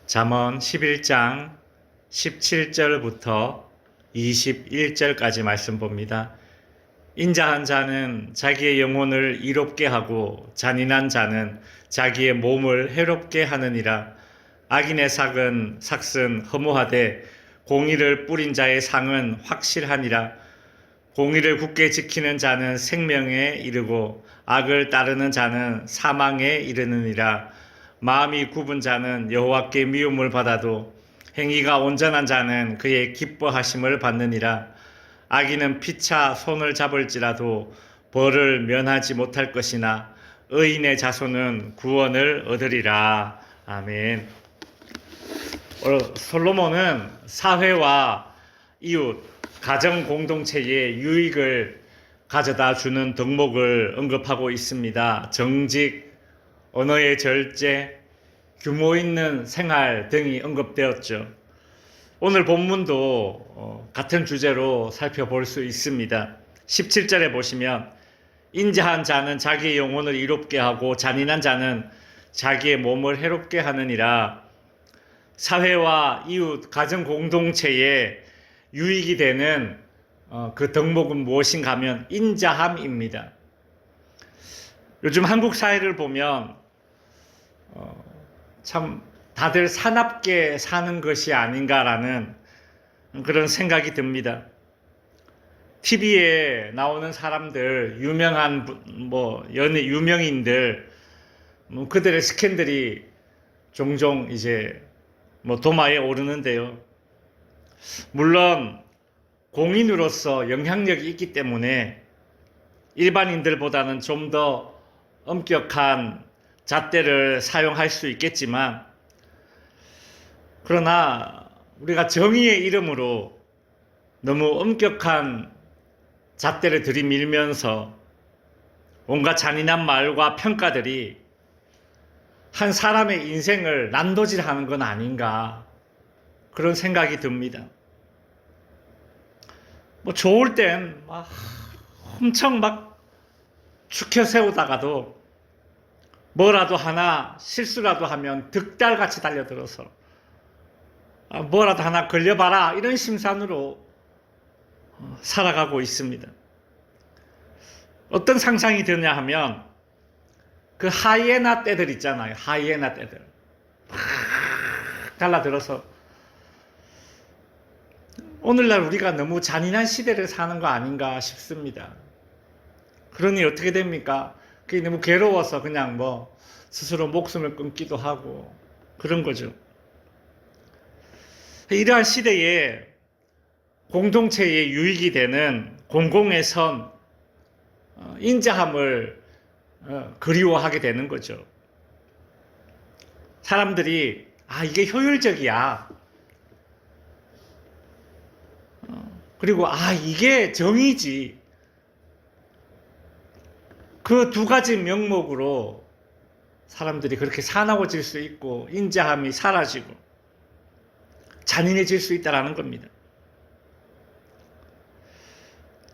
잠언 11장 17절부터 21절까지 말씀 봅니다. 인자한 자는 자기의 영혼을 이롭게 하고 잔인한 자는 자기의 몸을 해롭게 하느니라. 악인의 삭은 허무하되 공의를 뿌린 자의 상은 확실하니라. 공의를 굳게 지키는 자는 생명에 이르고 악을 따르는 자는 사망에 이르느니라. 마음이 굽은 자는 여호와께 미움을 받아도 행위가 온전한 자는 그의 기뻐하심을 받느니라. 악인은 피차 손을 잡을지라도 벌을 면하지 못할 것이나 의인의 자손은 구원을 얻으리라. 아멘. 솔로몬은 사회와 이웃, 가정 공동체의 유익을 가져다 주는 덕목을 언급하고 있습니다. 정직, 언어의 절제, 규모 있는 생활 등이 언급되었죠. 오늘 본문도 같은 주제로 살펴볼 수 있습니다. 17절에 보시면 인자한 자는 자기의 영혼을 이롭게 하고 잔인한 자는 자기의 몸을 해롭게 하느니라. 사회와 이웃, 가정 공동체에 유익이 되는 그 덕목은 무엇인가 하면 인자함입니다. 요즘 한국 사회를 보면 참 다들 사납게 사는 것이 아닌가라는 그런 생각이 듭니다. TV에 나오는 사람들, 유명한 유명인들, 그들의 스캔들이 종종 이제 도마에 오르는데요. 물론 공인으로서 영향력이 있기 때문에 일반인들보다는 좀 더 엄격한 잣대를 사용할 수 있겠지만, 그러나 우리가 정의의 이름으로 너무 엄격한 잣대를 들이밀면서 온갖 잔인한 말과 평가들이 한 사람의 인생을 난도질하는 건 아닌가, 그런 생각이 듭니다. 좋을 땐 엄청 죽여 세우다가도 뭐라도 하나 실수라도 하면 득달같이 달려들어서 뭐라도 하나 걸려봐라, 이런 심산으로 살아가고 있습니다. 어떤 상상이 드냐 하면 그 하이에나 떼들 있잖아요. 하이에나 떼들 막 달라들어서, 오늘날 우리가 너무 잔인한 시대를 사는 거 아닌가 싶습니다. 그러니 어떻게 됩니까? 그게 너무 괴로워서 그냥 스스로 목숨을 끊기도 하고 그런 거죠. 이러한 시대에 공동체에 유익이 되는 공공의 선, 인자함을 그리워하게 되는 거죠. 사람들이 이게 효율적이야, 그리고 이게 정의지, 그 두 가지 명목으로 사람들이 그렇게 사나워질 수 있고 인자함이 사라지고 잔인해질 수 있다는 겁니다.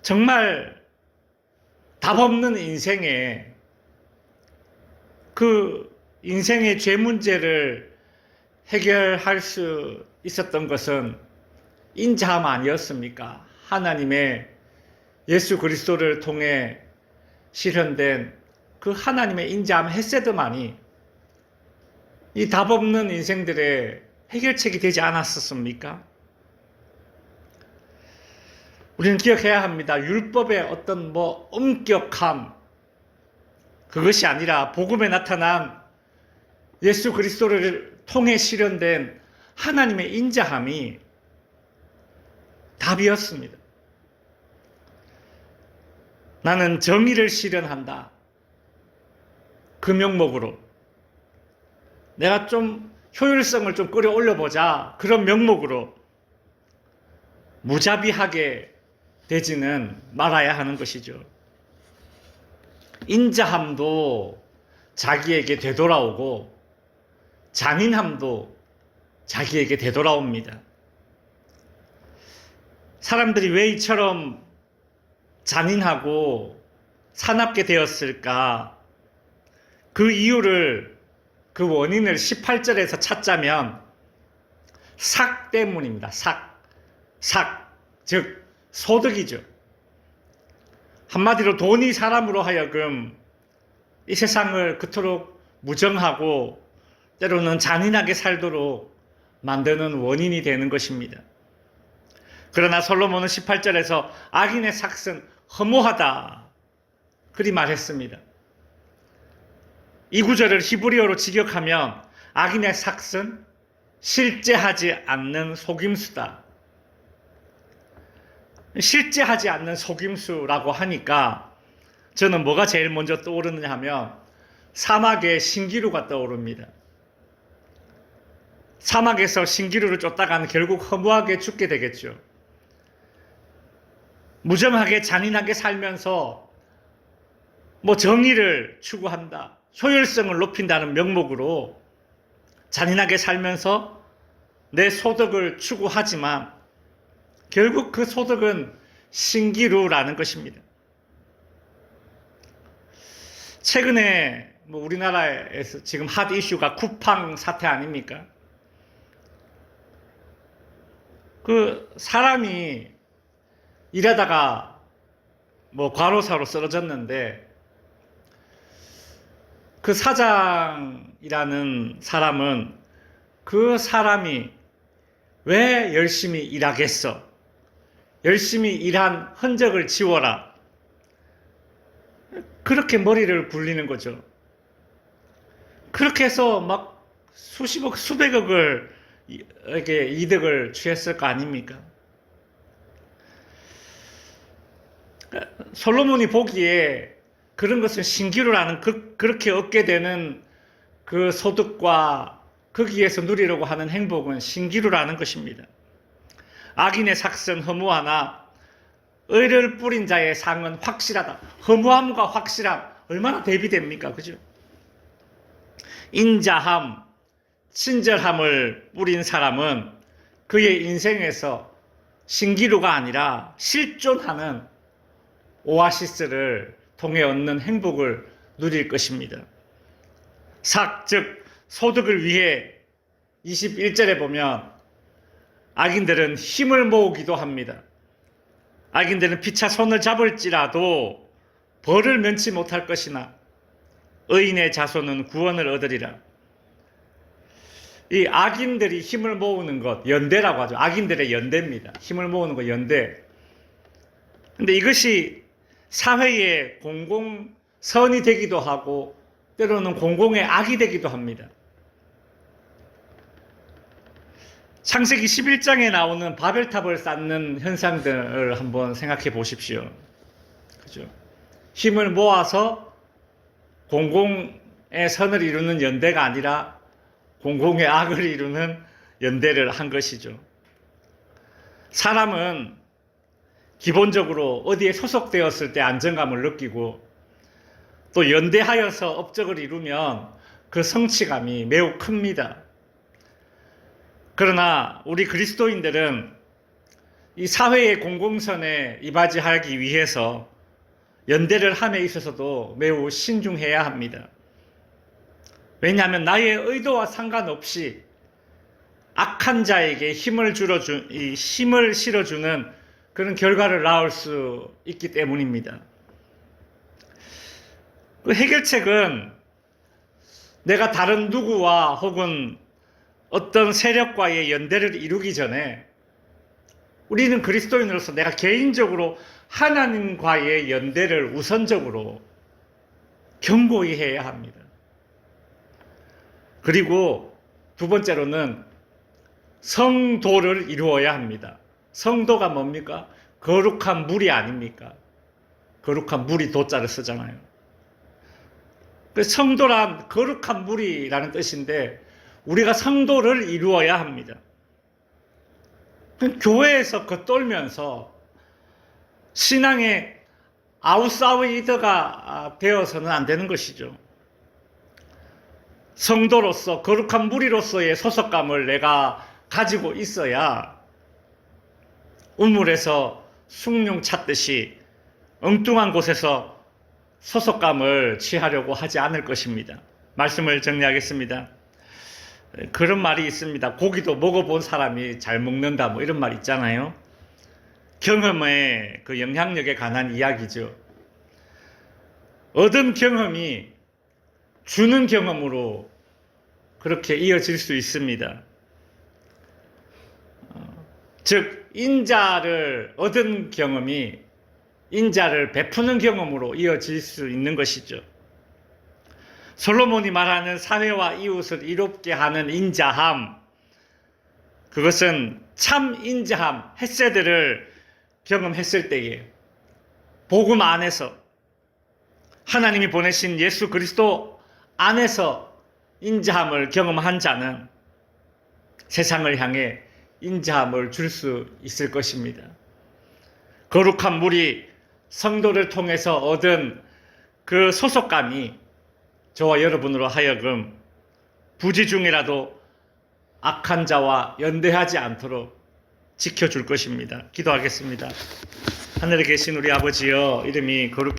정말 답 없는 인생에 그 인생의 죄 문제를 해결할 수 있었던 것은 인자함 아니었습니까? 하나님의 예수 그리스도를 통해 실현된 그 하나님의 인자함 헤세드만이 이 답 없는 인생들의 해결책이 되지 않았었습니까? 우리는 기억해야 합니다. 율법의 어떤 엄격함, 그것이 아니라 복음에 나타난 예수 그리스도를 통해 실현된 하나님의 인자함이 답이었습니다. 나는 정의를 실현한다, 그 명목으로 내가 좀 효율성을 좀 끌어올려보자, 그런 명목으로 무자비하게 되지는 말아야 하는 것이죠. 인자함도 자기에게 되돌아오고 잔인함도 자기에게 되돌아옵니다. 사람들이 왜 이처럼 잔인하고 사납게 되었을까? 그 이유를 그 원인을 18절에서 찾자면 삭 때문입니다. 즉 소득이죠. 한마디로 돈이 사람으로 하여금 이 세상을 그토록 무정하고 때로는 잔인하게 살도록 만드는 원인이 되는 것입니다. 그러나 솔로몬은 18절에서 악인의 삭은 허무하다 그리 말했습니다. 이 구절을 히브리어로 직역하면 악인의 삭은 실제하지 않는 속임수다. 실제하지 않는 속임수라고 하니까 저는 뭐가 제일 먼저 떠오르느냐 하면 사막의 신기루가 떠오릅니다. 사막에서 신기루를 쫓다가는 결국 허무하게 죽게 되겠죠. 무정하게 잔인하게 살면서 정의를 추구한다, 효율성을 높인다는 명목으로 잔인하게 살면서 내 소득을 추구하지만 결국 그 소득은 신기루라는 것입니다. 최근에 우리나라에서 지금 핫 이슈가 쿠팡 사태 아닙니까? 그 사람이 일하다가 과로사로 쓰러졌는데 그 사장이라는 사람은 그 사람이 왜 열심히 일하겠어? 열심히 일한 흔적을 지워라. 그렇게 머리를 굴리는 거죠. 그렇게 해서 수십억, 수백억을 이렇게 이득을 취했을 거 아닙니까? 솔로몬이 보기에 그런 것을 신기루라는 그렇게 얻게 되는 그 소득과 거기에서 누리려고 하는 행복은 신기루라는 것입니다. 악인의 삭은 허무하나 의를 뿌린 자의 상은 확실하다. 허무함과 확실함 얼마나 대비됩니까? 그죠? 인자함, 친절함을 뿌린 사람은 그의 인생에서 신기루가 아니라 실존하는 오아시스를 통해 얻는 행복을 누릴 것입니다. 즉 소득을 위해 21절에 보면 악인들은 힘을 모으기도 합니다. 악인들은 피차 손을 잡을지라도 벌을 면치 못할 것이나 의인의 자손은 구원을 얻으리라. 이 악인들이 힘을 모으는 것, 연대라고 하죠. 악인들의 연대입니다. 힘을 모으는 것, 연대. 근데 이것이 사회의 공공선이 되기도 하고 때로는 공공의 악이 되기도 합니다. 창세기 11장에 나오는 바벨탑을 쌓는 현상들을 한번 생각해 보십시오. 그죠? 힘을 모아서 공공의 선을 이루는 연대가 아니라 공공의 악을 이루는 연대를 한 것이죠. 사람은 기본적으로 어디에 소속되었을 때 안정감을 느끼고 또 연대하여서 업적을 이루면 그 성취감이 매우 큽니다. 그러나 우리 그리스도인들은 이 사회의 공공선에 이바지하기 위해서 연대를 함에 있어서도 매우 신중해야 합니다. 왜냐하면 나의 의도와 상관없이 악한 자에게 힘을 실어주는 그런 결과를 낳을 수 있기 때문입니다. 그 해결책은 내가 다른 누구와 혹은 어떤 세력과의 연대를 이루기 전에 우리는 그리스도인으로서 내가 개인적으로 하나님과의 연대를 우선적으로 견고히 해야 합니다. 그리고 두 번째로는 성도를 이루어야 합니다. 성도가 뭡니까? 거룩한 물이 아닙니까? 거룩한 물이 도자를 쓰잖아요. 성도란 거룩한 물이라는 뜻인데 우리가 성도를 이루어야 합니다. 교회에서 겉돌면서 신앙의 아웃사이더가 되어서는 안 되는 것이죠. 성도로서 거룩한 무리로서의 소속감을 내가 가지고 있어야 우물에서 숭늉 찾듯이 엉뚱한 곳에서 소속감을 취하려고 하지 않을 것입니다. 말씀을 정리하겠습니다. 그런 말이 있습니다. 고기도 먹어본 사람이 잘 먹는다, 뭐 이런 말 있잖아요. 경험의 그 영향력에 관한 이야기죠. 얻은 경험이 주는 경험으로 그렇게 이어질 수 있습니다. 즉, 인자를 얻은 경험이 인자를 베푸는 경험으로 이어질 수 있는 것이죠. 솔로몬이 말하는 사회와 이웃을 이롭게 하는 인자함, 그것은 참 인자함, 헤세드를 경험했을 때에 복음 안에서 하나님이 보내신 예수 그리스도 안에서 인자함을 경험한 자는 세상을 향해 인자함을 줄 수 있을 것입니다. 거룩한 물이 성도를 통해서 얻은 그 소속감이 저와 여러분으로 하여금 부지 중이라도 악한 자와 연대하지 않도록 지켜줄 것입니다. 기도하겠습니다. 하늘에 계신 우리 아버지여, 이름이 거룩